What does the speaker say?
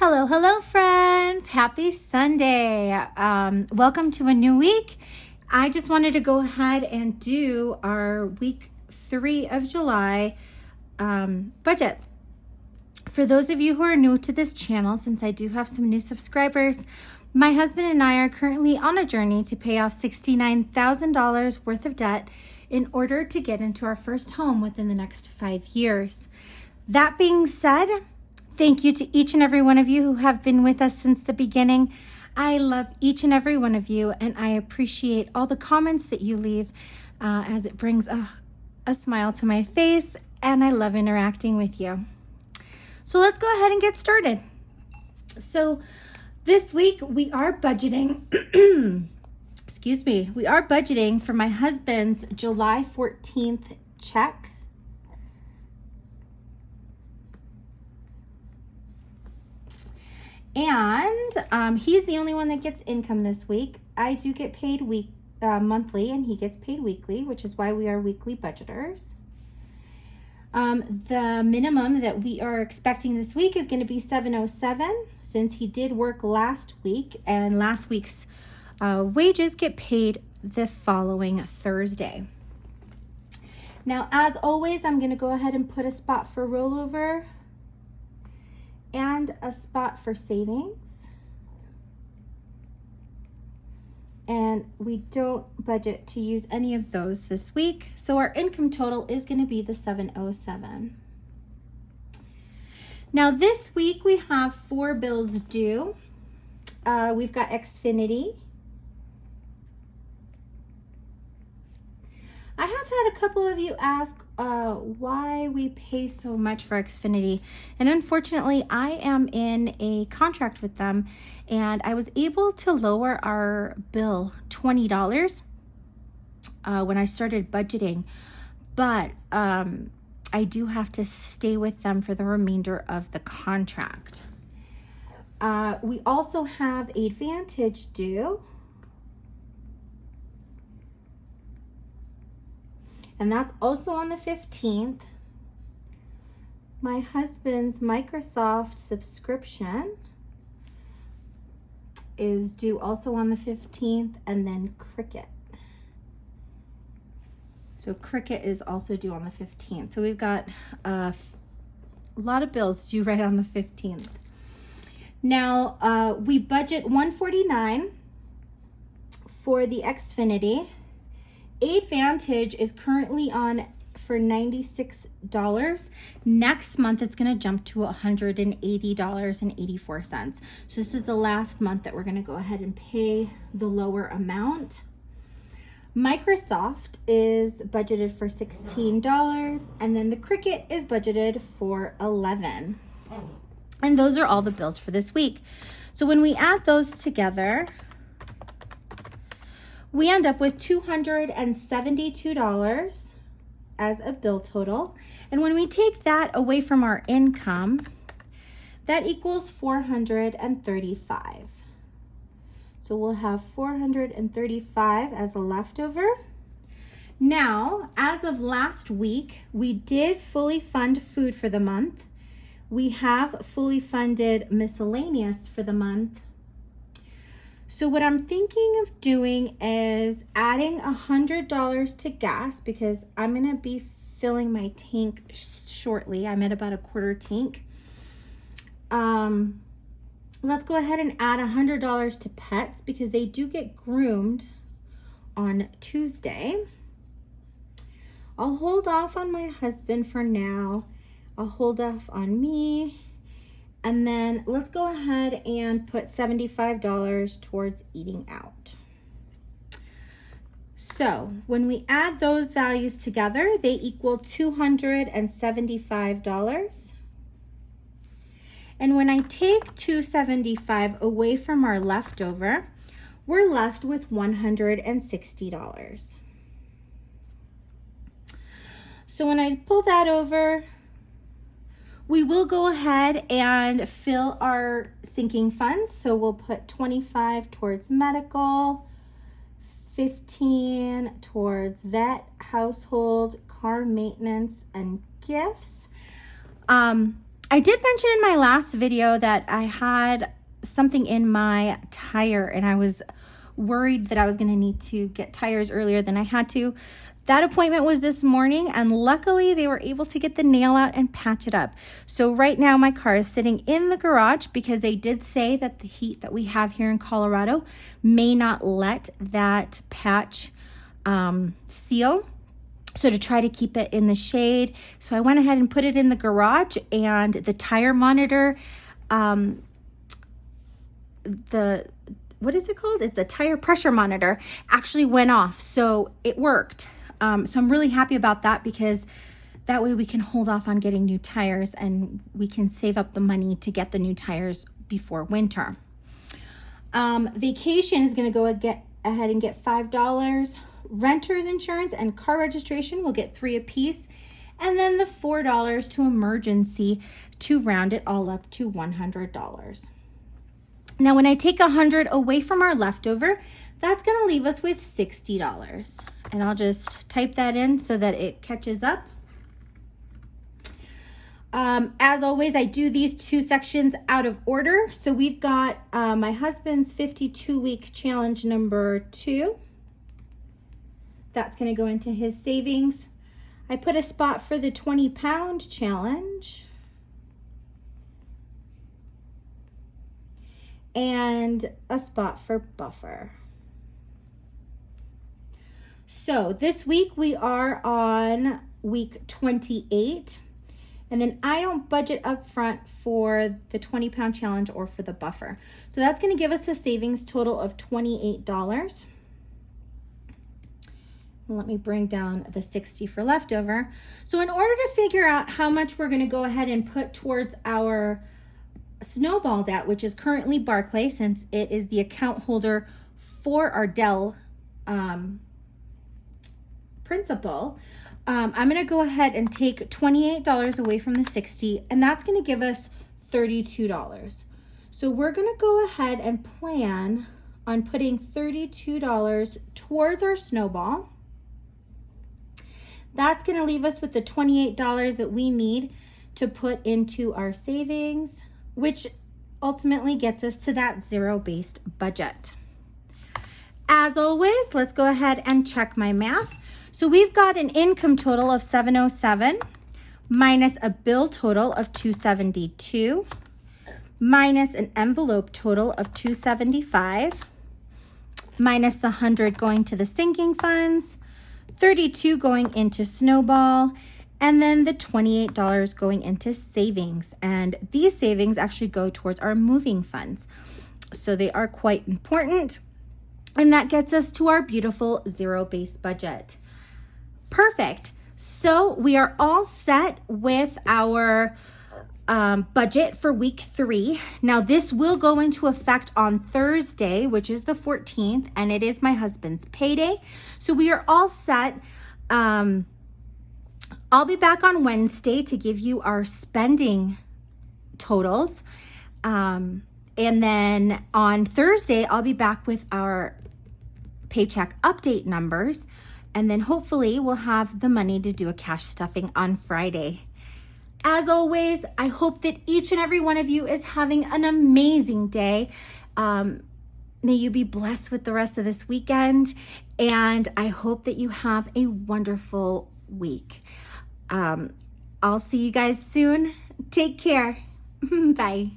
Hello, hello, friends. Happy Sunday. Welcome to a new week. I just wanted to go ahead and do our week 3 of July budget. For those of you who are new to this channel, since I do have some new subscribers, my husband and I are currently on a journey to pay off $69,000 worth of debt in order to get into our first home within the next 5 years. That being said, thank you to each and every one of you who have been with us since the beginning. I love each and every one of you, and I appreciate all the comments that you leave as it brings a smile to my face, and I love interacting with you. So let's go ahead and get started. So this week we are budgeting, we are budgeting for my husband's July 14th check. And he's the only one that gets income this week. I do get paid monthly, and he gets paid weekly, which is why we are weekly budgeters. The minimum that we are expecting this week is going to be $707, since he did work last week, and last week's wages get paid the following Thursday. Now, as always, I'm going to go ahead and put a spot for rollover and a spot for savings. And we don't budget to use any of those this week. So our income total is going to be the $707. Now this week we have 4 bills due. We've got Xfinity. I have had a couple of you ask why we pay so much for Xfinity, and unfortunately I am in a contract with them, and I was able to lower our bill $20 when I started budgeting, but I do have to stay with them for the remainder of the contract. We also have Advantage due, and that's also on the 15th. My husband's Microsoft subscription is due also on the 15th, and then Cricket. So Cricket is also due on the 15th. So we've got a lot of bills due right on the 15th. Now, we budget $149 for the Xfinity. Advantage is currently on for $96. Next month, it's going to jump to $180.84. So this is the last month that we're going to go ahead and pay the lower amount. Microsoft is budgeted for $16, and then the Cricket is budgeted for $11. And those are all the bills for this week. So when we add those together, we end up with $272 as a bill total. And when we take that away from our income, that equals $435. So we'll have $435 as a leftover. Now, as of last week, we did fully fund food for the month. We have fully funded miscellaneous for the month. So what I'm thinking of doing is adding $100 to gas, because I'm going to be filling my tank shortly. I'm at about a quarter tank. Let's go ahead and add $100 to pets, because they do get groomed on Tuesday. I'll hold off on my husband for now. I'll hold off on me. And then let's go ahead and put $75 towards eating out. So when we add those values together, they equal $275. And when I take $275 away from our leftover, we're left with $160. So when I pull that over, we will go ahead and fill our sinking funds. So we'll put $25 towards medical, $15 towards vet, household, car maintenance, and gifts. I did mention in my last video that I had something in my tire and I was worried that I was going to need to get tires earlier than I had to. That appointment was this morning, and luckily they were able to get the nail out and patch it up. So right now my car is sitting in the garage because they did say that the heat that we have here in Colorado may not let that patch seal. So to try to keep it in the shade, so I went ahead and put it in the garage, and the tire monitor, what is it called? It's a tire pressure monitor, actually went off. So it worked. So I'm really happy about that, because that way we can hold off on getting new tires and we can save up the money to get the new tires before winter. Vacation is going to go ahead and get $5. Renter's insurance and car registration will get $3 apiece. And then the $4 to emergency to round it all up to $100. Now, when I take $100 away from our leftover, that's going to leave us with $60. And I'll just type that in so that it catches up. As always, I do these two sections out of order. So we've got my husband's 52-week challenge number 2. That's going to go into his savings. I put a spot for the 20-pound challenge. And a spot for buffer. So this week we are on week 28, and then I don't budget up front for the 20-pound challenge or for the buffer. So that's going to give us a savings total of $28. And let me bring down the 60 for leftover. So in order to figure out how much we're going to go ahead and put towards our snowball debt, which is currently Barclay, since it is the account holder for our Dell principal, I'm going to go ahead and take $28 away from the 60, and that's going to give us $32. So we're going to go ahead and plan on putting $32 towards our snowball. That's going to leave us with the $28 that we need to put into our savings, which ultimately gets us to that zero-based budget. As always, let's go ahead and check my math. So we've got an income total of $707 minus a bill total of $272 minus an envelope total of $275 minus the $100 going to the sinking funds, $32 going into snowball, and then the $28 going into savings. And these savings actually go towards our moving funds. So they are quite important. And that gets us to our beautiful zero-based budget. Perfect. So we are all set with our budget for week 3. Now this will go into effect on Thursday, which is the 14th, and it is my husband's payday. So we are all set. I'll be back on Wednesday to give you our spending totals. And then on Thursday, I'll be back with our paycheck update numbers. And then hopefully we'll have the money to do a cash stuffing on Friday. As always, I hope that each and every one of you is having an amazing day. May you be blessed with the rest of this weekend. And I hope that you have a wonderful week. I'll see you guys soon. Take care. Bye.